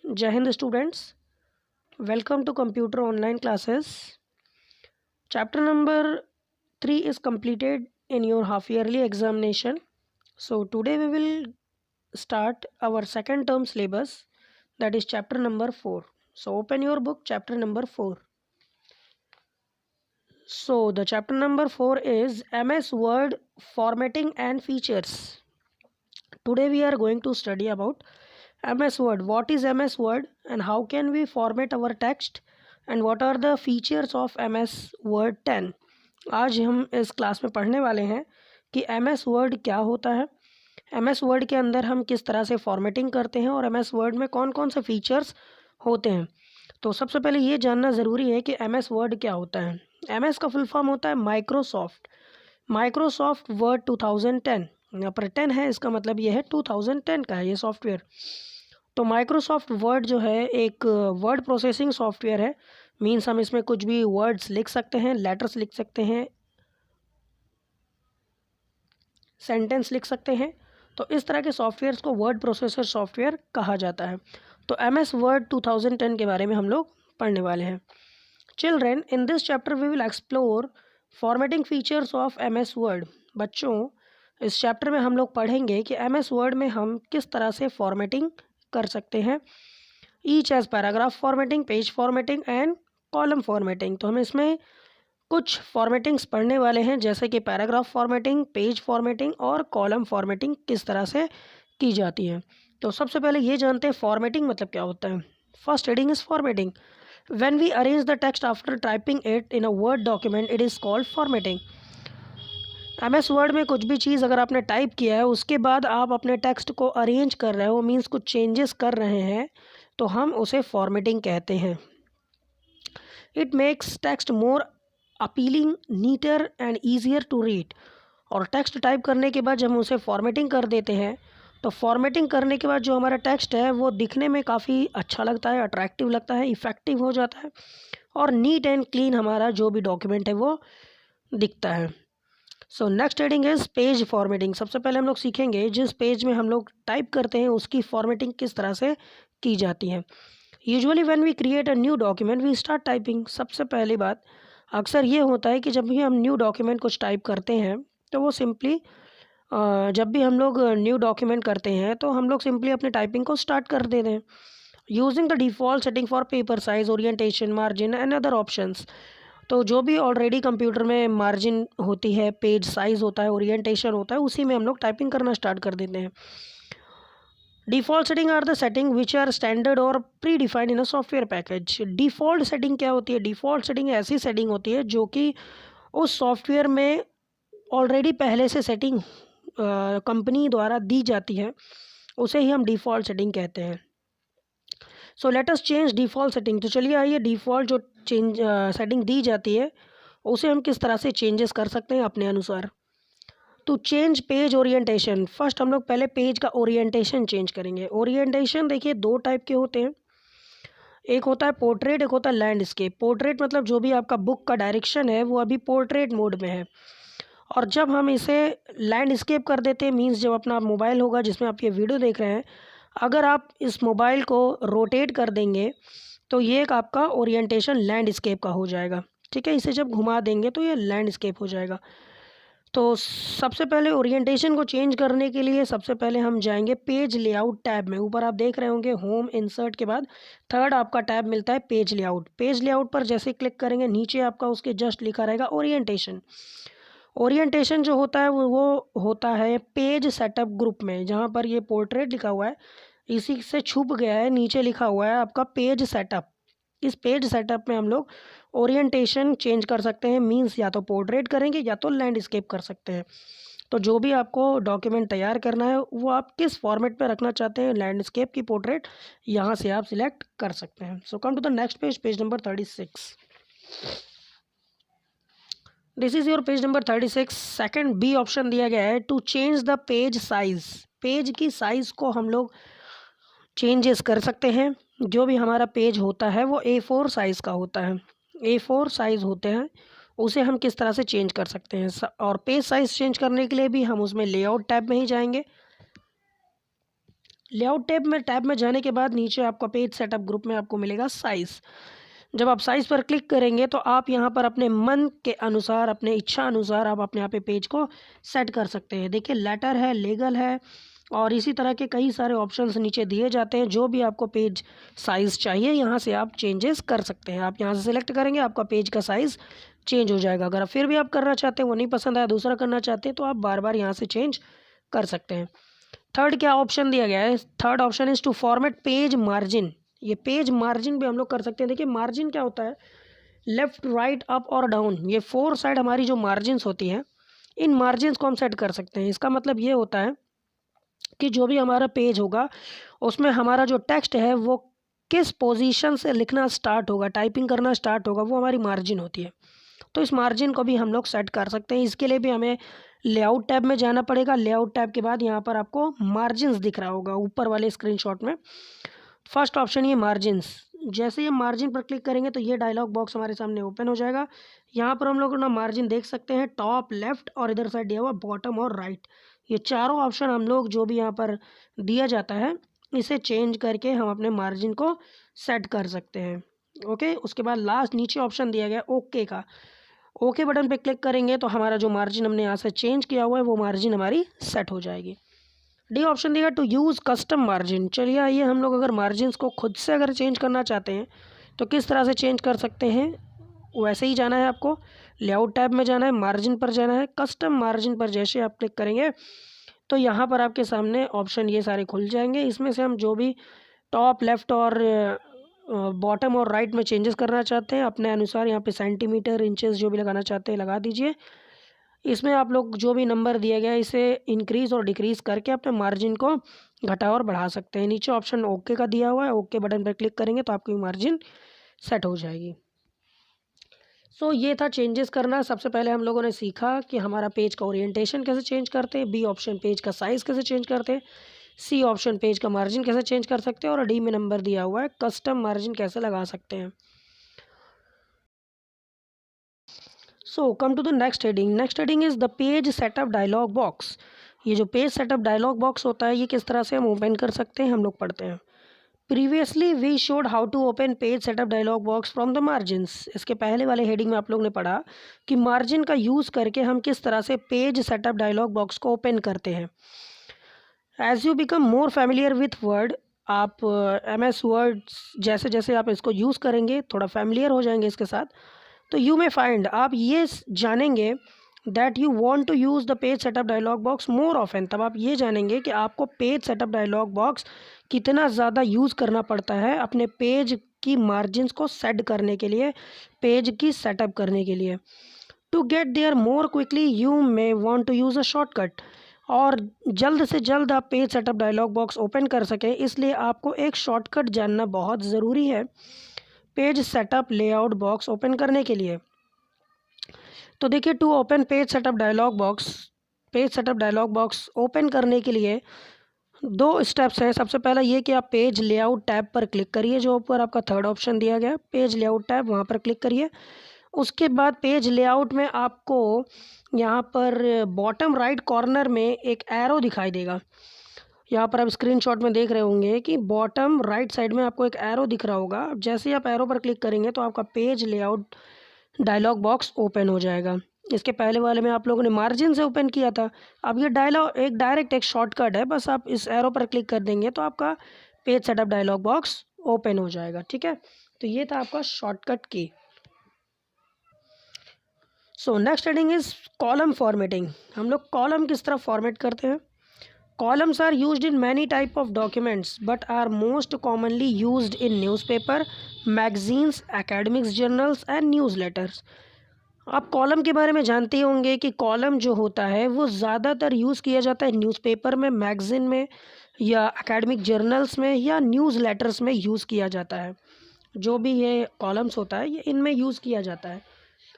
जय Hind students, welcome to computer online classes. Chapter number 3 is completed in your half yearly examination. So today we will start our second term syllabus, that is chapter number 4. So open your book, chapter number 4. So the chapter number 4 is MS Word formatting and features. Today we are going to study about MS Word. What is MS Word and how can we format our text and what are the features of MS Word 10. आज हम इस class में पढ़ने वाले हैं कि MS Word क्या होता है, MS Word के अंदर हम किस तरह से फॉर्मेटिंग करते हैं और MS Word में कौन कौन से फीचर्स होते हैं। तो सबसे पहले ये जानना ज़रूरी है कि MS Word क्या होता है। MS का फुल फॉर्म होता है माइक्रोसॉफ्ट वर्ड 2010। यहाँ पर 10 है, इसका मतलब ये है 2010 का है ये सॉफ्टवेयर। तो माइक्रोसॉफ्ट वर्ड जो है एक वर्ड प्रोसेसिंग सॉफ्टवेयर है। मीन्स हम इसमें कुछ भी वर्ड्स लिख सकते हैं, लेटर्स लिख सकते हैं, सेंटेंस लिख सकते हैं। तो इस तरह के सॉफ्टवेयर्स को वर्ड प्रोसेसर सॉफ्टवेयर कहा जाता है। तो MS वर्ड 2010 के बारे में हम लोग पढ़ने वाले हैं। Children, in this chapter we will explore formatting features of MS Word. बच्चों, इस चैप्टर में हम लोग पढ़ेंगे कि MS वर्ड में हम किस तरह से फॉर्मेटिंग कर सकते हैं। Each as paragraph formatting, page formatting and column formatting. तो हम इसमें कुछ फॉर्मेटिंग्स पढ़ने वाले हैं, जैसे कि पैराग्राफ फॉर्मेटिंग, पेज फॉर्मेटिंग और कॉलम फॉर्मेटिंग किस तरह से की जाती है। तो सबसे पहले ये जानते हैं फॉर्मेटिंग मतलब क्या होता है। First heading is formatting. When we arrange the text after typing it in a word document, it is called formatting. MS Word में कुछ भी चीज़ अगर आपने टाइप किया है, उसके बाद आप अपने टेक्स्ट को अरेंज कर रहे हो, मीन्स कुछ चेंजेस कर रहे हैं, तो हम उसे फॉर्मेटिंग कहते हैं। It makes text more appealing, neater and easier to read. और टेक्स्ट टाइप करने के बाद जब हम उसे फॉर्मेटिंग कर देते हैं, तो फॉर्मेटिंग करने के बाद जो हमारा टेक्स्ट है वो दिखने में काफ़ी अच्छा लगता है, अट्रैक्टिव लगता है, इफ़ेक्टिव हो जाता है और नीट एंड क्लीन हमारा जो भी डॉक्यूमेंट है वो दिखता है। सो next heading is page formatting. सबसे पहले हम लोग सीखेंगे जिस पेज में हम लोग टाइप करते हैं उसकी फॉर्मेटिंग किस तरह से की जाती है। Usually when we create a new document we start typing. सबसे पहली बात अक्सर ये होता है कि जब भी हम न्यू डॉक्यूमेंट कुछ टाइप करते हैं तो वो सिंपली जब भी हम लोग न्यू डॉक्यूमेंट करते हैं तो हम लोग सिंपली अपने टाइपिंग को स्टार्ट कर देते हैं using the default setting for paper size, orientation, margin and other options. तो जो भी ऑलरेडी कंप्यूटर में मार्जिन होती है, पेज साइज़ होता है, ओरिएंटेशन होता है, उसी में हम लोग टाइपिंग करना स्टार्ट कर देते हैं। Default setting are the setting which are standard और predefined in a software package. Default setting क्या होती है? डिफ़ॉल्ट सेटिंग ऐसी सेटिंग होती है जो कि उस सॉफ्टवेयर में ऑलरेडी पहले से सेटिंग कंपनी द्वारा दी जाती है, उसे ही हम डिफ़ॉल्ट सेटिंग कहते हैं। So let us change default setting. तो चलिए आइए डिफ़ॉल्ट जो सेटिंग दी जाती है उसे हम किस तरह से चेंजेस कर सकते हैं अपने अनुसार। To change page orientation, first हम लोग पहले पेज का ओरिएंटेशन चेंज करेंगे। ओरिएंटेशन देखिए दो टाइप के होते हैं, एक होता है पोर्ट्रेट, एक होता है लैंडस्केप। पोर्ट्रेट मतलब जो भी आपका बुक का डायरेक्शन है वो अभी पोर्ट्रेट मोड में है, और जब हम इसे लैंडस्केप कर देते हैं, मीन्स जब अपना मोबाइल होगा जिसमें आप ये वीडियो देख रहे हैं, अगर आप इस मोबाइल को रोटेट कर देंगे तो ये एक आपका ओरिएंटेशन लैंडस्केप का हो जाएगा। ठीक है, इसे जब घुमा देंगे तो ये लैंडस्केप हो जाएगा। तो सबसे पहले ओरिएंटेशन को चेंज करने के लिए सबसे पहले हम जाएंगे पेज लेआउट टैब में। ऊपर आप देख रहे होंगे होम, इंसर्ट के बाद थर्ड आपका टैब मिलता है पेज लेआउट। पेज लेआउट पर जैसे क्लिक करेंगे नीचे आपका उसके जस्ट लिखा रहेगा ओरिएंटेशन। ओरिएंटेशन जो होता है वो होता है पेज सेटअप ग्रुप में, जहाँ पर ये पोर्ट्रेट लिखा हुआ है इसी से छुप गया है, नीचे लिखा हुआ है आपका पेज सेटअप। इस पेज सेटअप में हम लोग ओरिएंटेशन चेंज कर सकते हैं, मींस या तो पोर्ट्रेट करेंगे या तो लैंडस्केप कर सकते हैं। तो जो भी आपको डॉक्यूमेंट तैयार करना है वो आप किस फॉर्मेट में रखना चाहते हैं, लैंडस्केप की पोर्ट्रेट, यहाँ से आप सिलेक्ट कर सकते हैं। So come to the next page, page number 36। This is your page number 36। Second B option दिया गया है to change the page size. Page की साइज़ को हम लोग चेंजेस कर सकते हैं। जो भी हमारा पेज होता है वो A4 साइज़ का होता है, A4 साइज़ होते हैं, उसे हम किस तरह से चेंज कर सकते हैं। और पेज साइज़ चेंज करने के लिए भी हम उसमें लेआउट टैब में ही जाएंगे। लेआउट टैब में जाने के बाद नीचे आपका पेज सेटअप ग्रुप में आपको मिलेगा साइज़। जब आप साइज़ पर क्लिक करेंगे तो आप यहाँ पर अपने मन के अनुसार, अपने इच्छा अनुसार आप अपने यहाँ पे पेज को सेट कर सकते हैं। देखिए लेटर है, लीगल है और इसी तरह के कई सारे ऑप्शंस नीचे दिए जाते हैं। जो भी आपको पेज साइज़ चाहिए यहाँ से आप चेंजेस कर सकते हैं। आप यहाँ से सिलेक्ट करेंगे, आपका पेज का साइज़ चेंज हो जाएगा। अगर फिर भी आप करना चाहते हैं, वो नहीं पसंद आया, दूसरा करना चाहते हैं, तो आप बार बार यहाँ से चेंज कर सकते हैं। थर्ड क्या ऑप्शन दिया गया है? Third option is to format page margin. ये पेज मार्जिन भी हम लोग कर सकते हैं। देखिए मार्जिन क्या होता है? लेफ़्ट, राइट, अप और डाउन, ये फोर साइड हमारी जो मार्जिन्स होती हैं, इन मार्जिन्स को हम सेट कर सकते हैं। इसका मतलब ये होता है कि जो भी हमारा पेज होगा उसमें हमारा जो टेक्स्ट है वो किस पोजीशन से लिखना स्टार्ट होगा, टाइपिंग करना स्टार्ट होगा, वो हमारी मार्जिन होती है। तो इस मार्जिन को भी हम लोग सेट कर सकते हैं। इसके लिए भी हमें लेआउट टैब में जाना पड़ेगा। लेआउट टैब के बाद यहाँ पर आपको मार्जिन्स दिख रहा होगा ऊपर वाले स्क्रीनशॉट में। फर्स्ट ऑप्शन ये मार्जिन्स। जैसे ये मार्जिन पर क्लिक करेंगे तो ये डायलॉग बॉक्स हमारे सामने ओपन हो जाएगा। यहाँ पर हम लोग ना मार्जिन देख सकते हैं, टॉप, लेफ्ट और इधर साइड दिया हुआ बॉटम और राइट। ये चारों ऑप्शन हम लोग जो भी यहाँ पर दिया जाता है इसे चेंज करके हम अपने मार्जिन को सेट कर सकते हैं। ओके, उसके बाद लास्ट नीचे ऑप्शन दिया गया ओके का। ओके बटन पे क्लिक करेंगे तो हमारा जो मार्जिन हमने यहाँ से चेंज किया हुआ है वो मार्जिन हमारी सेट हो जाएगी। डी ऑप्शन देगा टू यूज़ कस्टम मार्जिन। चलिए आइए हम लोग अगर मार्जिन्स को खुद से अगर चेंज करना चाहते हैं तो किस तरह से चेंज कर सकते हैं। वैसे ही जाना है आपको, लेआउट टैब में जाना है, मार्जिन पर जाना है, कस्टम मार्जिन पर जैसे आप क्लिक करेंगे तो यहाँ पर आपके सामने ऑप्शन ये सारे खुल जाएंगे। इसमें से हम जो भी टॉप, लेफ़्ट और बॉटम और राइट में चेंजेस करना चाहते हैं अपने अनुसार यहाँ पे सेंटीमीटर, इंचेस जो भी लगाना चाहते हैं लगा दीजिए। इसमें आप लोग जो भी नंबर दिया गया है इसे इंक्रीज़ और डिक्रीज़ करके अपने मार्जिन को घटा और बढ़ा सकते हैं। नीचे ऑप्शन ओके का दिया हुआ है, ओके बटन पर क्लिक करेंगे तो आपकी मार्जिन सेट हो जाएगी। सो ये था चेंजेस करना। सबसे पहले हम लोगों ने सीखा कि हमारा पेज का ओरिएंटेशन कैसे चेंज करते हैं, बी ऑप्शन पेज का साइज़ कैसे चेंज करते हैं, सी ऑप्शन पेज का मार्जिन कैसे चेंज कर सकते हैं और डी में नंबर दिया हुआ है कस्टम मार्जिन कैसे लगा सकते हैं। So come to the next heading. Next heading is the page setup dialog box. ये जो पेज सेटअप डायलॉग बॉक्स होता है ये किस तरह से हम ओपन कर सकते हैं हम लोग पढ़ते हैं। Previously we showed how to open page setup dialog box from the margins. इसके पहले वाले हेडिंग में आप लोग ने पढ़ा कि मार्जिन का यूज़ करके हम किस तरह से पेज सेटअप डायलॉग बॉक्स को ओपन करते हैं। As you become more familiar with Word, आप MS वर्ड जैसे जैसे आप इसको यूज़ करेंगे, थोड़ा फैमिलियर हो जाएंगे इसके साथ, तो यू मे फाइंड, आप ये जानेंगे that you want to use the page setup dialog box more often. तब आप ये जानेंगे कि आपको पेज सेटअप डायलॉग बॉक्स कितना ज़्यादा यूज़ करना पड़ता है अपने पेज की मार्जिन्स को सेट करने के लिए, पेज की सेटअप करने के लिए। To get there more quickly you may want to use a shortcut. और जल्द से जल्द आप page setup dialog box open कर सकें इसलिए आपको एक शॉर्टकट जानना बहुत ज़रूरी है page setup layout box open करने के लिए। तो देखिए to open page setup dialog box, page setup dialog box open करने के लिए दो स्टेप्स हैं। सबसे पहला ये कि आप पेज लेआउट टैब पर क्लिक करिए, जो ऊपर आपका थर्ड ऑप्शन दिया गया पेज लेआउट टैब, वहाँ पर क्लिक करिए। उसके बाद पेज लेआउट में आपको यहाँ पर बॉटम राइट कॉर्नर में एक एरो दिखाई देगा। यहाँ पर आप स्क्रीनशॉट में देख रहे होंगे कि बॉटम राइट साइड में आपको एक एरो दिख रहा होगा। जैसे ही आप एरो पर क्लिक करेंगे तो आपका page layout dialog box open हो जाएगा। इसके पहले वाले में आप लोगों ने मार्जिन से ओपन किया था, अब ये डायरेक्ट एक शॉर्टकट है, बस आप इस एरो पर क्लिक कर देंगे तो आपका page setup dialog box open हो जाएगा। ठीक है, तो ये था आपका शॉर्टकट की। So next heading is column formatting. हम लोग कॉलम किस तरह फॉर्मेट करते हैं। Columns are used in many type of documents but are most commonly used in newspaper, magazines, academics journals and newsletters. आप कॉलम के बारे में जानते ही होंगे कि कॉलम जो होता है वो ज़्यादातर यूज़ किया जाता है न्यूज़पेपर में, मैगज़ीन में या एकेडमिक जर्नल्स में या न्यूज़ लेटर्स में यूज़ किया जाता है। जो भी ये कॉलम्स होता है ये इनमें यूज़ किया जाता है।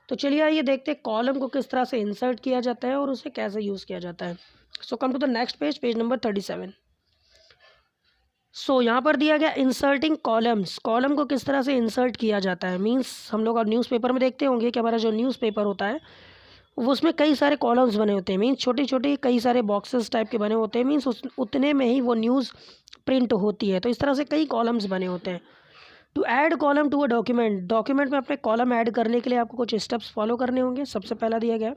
तो चलिए आइए देखते हैं कॉलम को किस तरह से इंसर्ट किया जाता है और उसे कैसे यूज़ किया जाता है। So come to the next page, page number 37। So यहाँ पर दिया गया इंसर्टिंग कॉलम्स। कॉलम को किस तरह से इंसर्ट किया जाता है, मींस हम लोग अब न्यूज़पेपर में देखते होंगे कि हमारा जो न्यूज़पेपर होता है वो उसमें कई सारे कॉलम्स बने होते हैं, मीन्स छोटे छोटे कई सारे बॉक्सेस टाइप के बने होते हैं, मीन्स उतने में ही वो न्यूज़ प्रिंट होती है। तो इस तरह से कई कॉलम्स बने होते हैं। To add column to a document, document में अपने कॉलम ऐड करने के लिए आपको कुछ स्टेप्स फॉलो करने होंगे। सबसे पहला दिया गया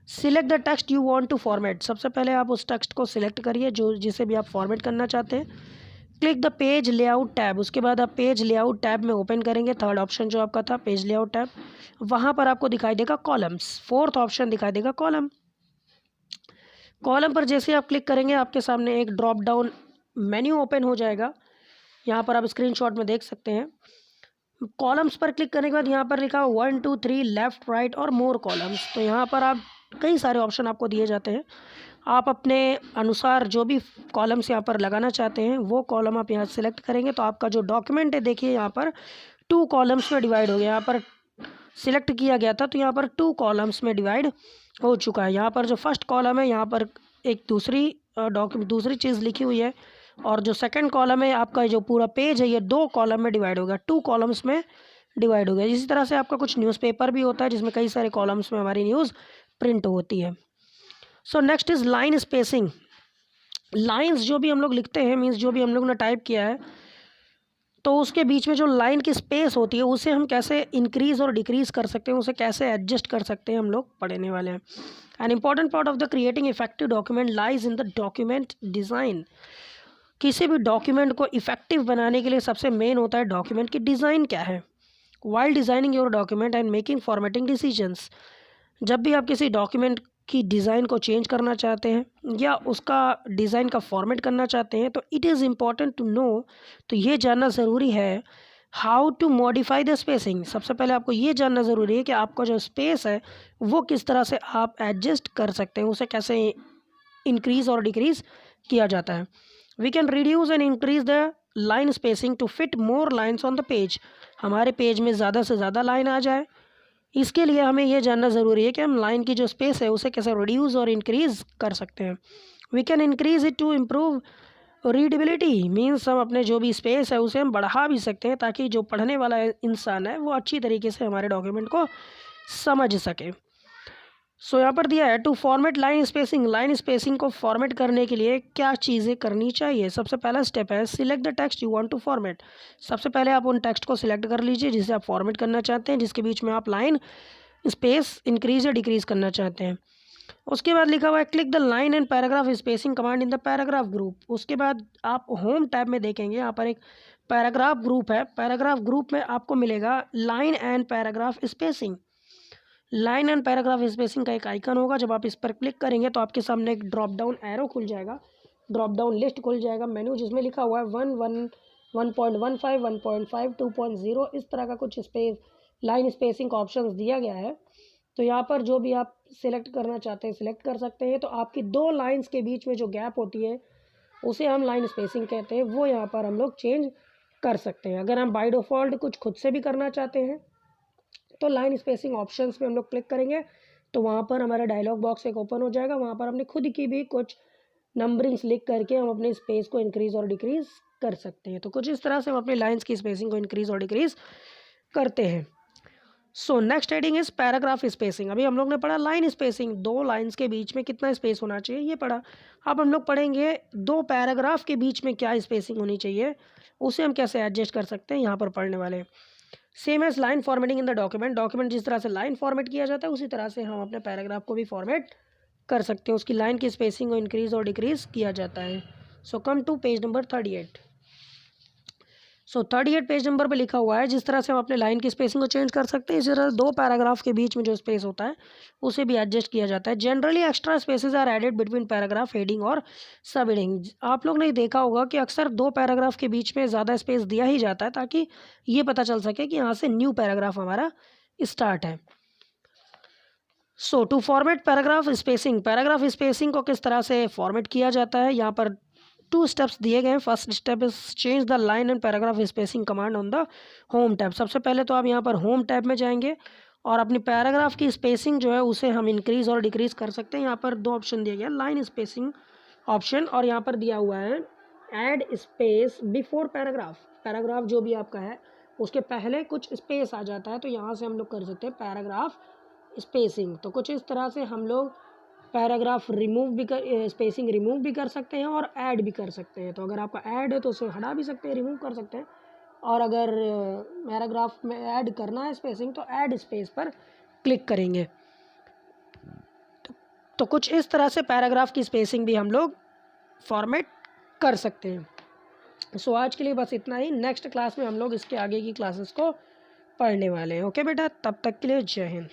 select the text you want to format, सबसे पहले आप उस टेक्स्ट को सिलेक्ट करिए जो जिसे भी आप फॉर्मेट करना चाहते हैं। Click the page layout tab, उसके बाद आप पेज लेआउट टैब में ओपन करेंगे, थर्ड ऑप्शन जो आपका था पेज लेआउट टैब, वहाँ पर आपको दिखाई देगा कॉलम्स, फोर्थ ऑप्शन दिखाई देगा कॉलम। कॉलम पर जैसे आप क्लिक करेंगे आपके सामने एक ड्रॉप डाउन मेन्यू ओपन हो जाएगा, यहाँ पर आप स्क्रीनशॉट में देख सकते हैं। कॉलम्स पर क्लिक करने के बाद यहाँ पर लिखा 1 2 3 लेफ्ट राइट और मोर कॉलम्स, तो यहाँ पर आप कई सारे ऑप्शन आपको दिए जाते हैं। आप अपने अनुसार जो भी कॉलम्स यहाँ पर लगाना चाहते हैं वो कॉलम आप यहाँ सेलेक्ट करेंगे, तो आपका जो डॉक्यूमेंट है देखिए यहाँ पर 2 कॉलम्स में डिवाइड हो गया। यहाँ पर सिलेक्ट किया गया था तो यहाँ पर 2 कॉलम्स में डिवाइड हो चुका है। यहाँ पर जो फर्स्ट कॉलम है यहाँ पर एक दूसरी चीज़ लिखी हुई है, और जो सेकंड कॉलम है आपका जो पूरा पेज है ये 2 कॉलम में डिवाइड होगा, 2 कॉलम्स में डिवाइड हो गया। इसी तरह से आपका कुछ न्यूज़पेपर भी होता है जिसमें कई सारे कॉलम्स में हमारी न्यूज़ प्रिंट होती है। So next is line spacing. Lines जो भी हम लोग लिखते हैं, मीन्स जो भी हम लोग ने टाइप किया है, तो उसके बीच में जो लाइन की स्पेस होती है उसे हम कैसे इंक्रीज़ और डिक्रीज़ कर सकते हैं, उसे कैसे एडजस्ट कर सकते हैं, हम लोग पढ़ने वाले हैं। An important part of the creating effective document lies in the document design. किसी भी डॉक्यूमेंट को इफेक्टिव बनाने के लिए सबसे मेन होता है डॉक्यूमेंट की डिज़ाइन क्या है। While designing your document and making formatting decisions, जब भी आप किसी डॉक्यूमेंट की डिज़ाइन को चेंज करना चाहते हैं या उसका डिज़ाइन का फॉर्मेट करना चाहते हैं, तो it is important to know, तो ये जानना ज़रूरी है how to modify the spacing. सबसे पहले आपको ये जानना ज़रूरी है कि आपका जो स्पेस है वो किस तरह से आप एडजस्ट कर सकते हैं, उसे कैसे इंक्रीज़ और डिक्रीज़ किया जाता है। We can reduce and increase the line spacing to fit more lines on the page, हमारे पेज में ज़्यादा से ज़्यादा लाइन आ जाए। इसके लिए हमें यह जानना ज़रूरी है कि हम लाइन की जो स्पेस है उसे कैसे रिड्यूस और इंक्रीज़ कर सकते हैं। We can increase it to improve readability, means हम अपने जो भी स्पेस है उसे हम बढ़ा भी सकते हैं ताकि जो पढ़ने वाला इंसान है वो अच्छी तरीके से हमारे डॉक्यूमेंट को समझ सके। सो यहाँ पर दिया है to format line spacing, line spacing को फॉर्मेट करने के लिए क्या चीज़ें करनी चाहिए। सबसे पहला स्टेप है select the text you want to format, सबसे पहले आप उन टेक्स्ट को सिलेक्ट कर लीजिए जिसे आप फॉर्मेट करना चाहते हैं, जिसके बीच में आप लाइन स्पेस इंक्रीज या डिक्रीज़ करना चाहते हैं। उसके बाद लिखा हुआ है click the line and paragraph spacing command in the paragraph group. उसके बाद आप होम टैब में देखेंगे यहाँ पर एक पैराग्राफ ग्रुप है, पैराग्राफ ग्रुप में आपको मिलेगा line and paragraph spacing. Line and paragraph spacing का एक आइकन होगा, जब आप इस पर क्लिक करेंगे तो आपके सामने एक ड्रॉप डाउन एरो खुल जाएगा, ड्रॉप डाउन लिस्ट खुल जाएगा मेन्यू, जिसमें लिखा हुआ है 1.15 1.5 2.0, इस तरह का कुछ स्पेस लाइन स्पेसिंग का ऑप्शन दिया गया है। तो यहाँ पर जो भी आप सिलेक्ट करना चाहते हैं सिलेक्ट कर सकते हैं। तो आपकी 2 लाइन्स के बीच में जो गैप होती है उसे हम लाइन स्पेसिंग कहते हैं, वो यहाँ पर हम लोग चेंज कर सकते हैं। अगर हम बाय डिफ़ॉल्ट कुछ खुद से भी करना चाहते हैं तो लाइन स्पेसिंग ऑप्शंस पे हम लोग क्लिक करेंगे तो वहाँ पर हमारा डायलॉग बॉक्स एक ओपन हो जाएगा, वहाँ पर अपनी खुद की भी कुछ नंबरिंग्स लिख करके हम अपने स्पेस को इंक्रीज़ और डिक्रीज़ कर सकते हैं। तो कुछ इस तरह से हम अपनी लाइन्स की स्पेसिंग को इंक्रीज़ और डिक्रीज़ करते हैं। सो next heading is paragraph spacing. अभी हम लोग ने पढ़ा लाइन स्पेसिंग, 2 लाइन्स के बीच में कितना स्पेस होना चाहिए ये पढ़ा। अब हम लोग पढ़ेंगे 2 पैराग्राफ के बीच में क्या स्पेसिंग होनी चाहिए, उसे हम कैसे एडजस्ट कर सकते हैं, यहाँ पर पढ़ने वाले। Same as line formatting in the document, document जिस तरह से लाइन फॉर्मेट किया जाता है उसी तरह से हम अपने पैराग्राफ को भी फॉर्मेट कर सकते हैं, उसकी लाइन की स्पेसिंग को इंक्रीज़ और डिक्रीज़ किया जाता है। So come to page number 38। So 38 page number पे लिखा हुआ है जिस तरह से हम अपने लाइन की स्पेसिंग को चेंज कर सकते हैं, इसी तरह 2 पैराग्राफ के बीच में जो स्पेस होता है उसे भी एडजस्ट किया जाता है। Generally extra spaces are added between paragraph heading और सब हेडिंग। आप लोग ने देखा होगा कि अक्सर 2 पैराग्राफ के बीच में ज़्यादा स्पेस दिया ही जाता है ताकि ये पता चल सके कि यहाँ से न्यू पैराग्राफ हमारा स्टार्ट है। सो टू फॉर्मेट पैराग्राफ स्पेसिंग को किस तरह से फॉर्मेट किया जाता है, यहाँ पर 2 स्टेप्स दिए गए हैं। First step is change the line and paragraph spacing command on the home tab. सबसे पहले तो आप यहाँ पर होम टैब में जाएंगे और अपनी पैराग्राफ की स्पेसिंग जो है उसे हम इंक्रीज़ और डिक्रीज़ कर सकते हैं। यहाँ पर 2 ऑप्शन दिए गए, लाइन स्पेसिंग ऑप्शन और यहाँ पर दिया हुआ है add space before paragraph. Paragraph जो भी आपका है उसके पहले कुछ स्पेस आ जाता है तो यहाँ से हम लोग कर सकते हैं पैराग्राफ स्पेसिंग, तो कुछ इस तरह से हम लोग पैराग्राफ रिमूव भी कर स्पेसिंग रिमूव भी कर सकते हैं और ऐड भी कर सकते हैं। तो अगर आपका ऐड है तो उसे हटा भी सकते हैं, रिमूव कर सकते हैं, और अगर पैराग्राफ में ऐड करना है स्पेसिंग तो ऐड स्पेस पर क्लिक करेंगे। तो कुछ इस तरह से पैराग्राफ की स्पेसिंग भी हम लोग फॉर्मेट कर सकते हैं। सो आज के लिए बस इतना ही। नेक्स्ट क्लास में हम लोग इसके आगे की क्लासेस को पढ़ने वाले हैं। ओके बेटा, तब तक के लिए जय हिंद।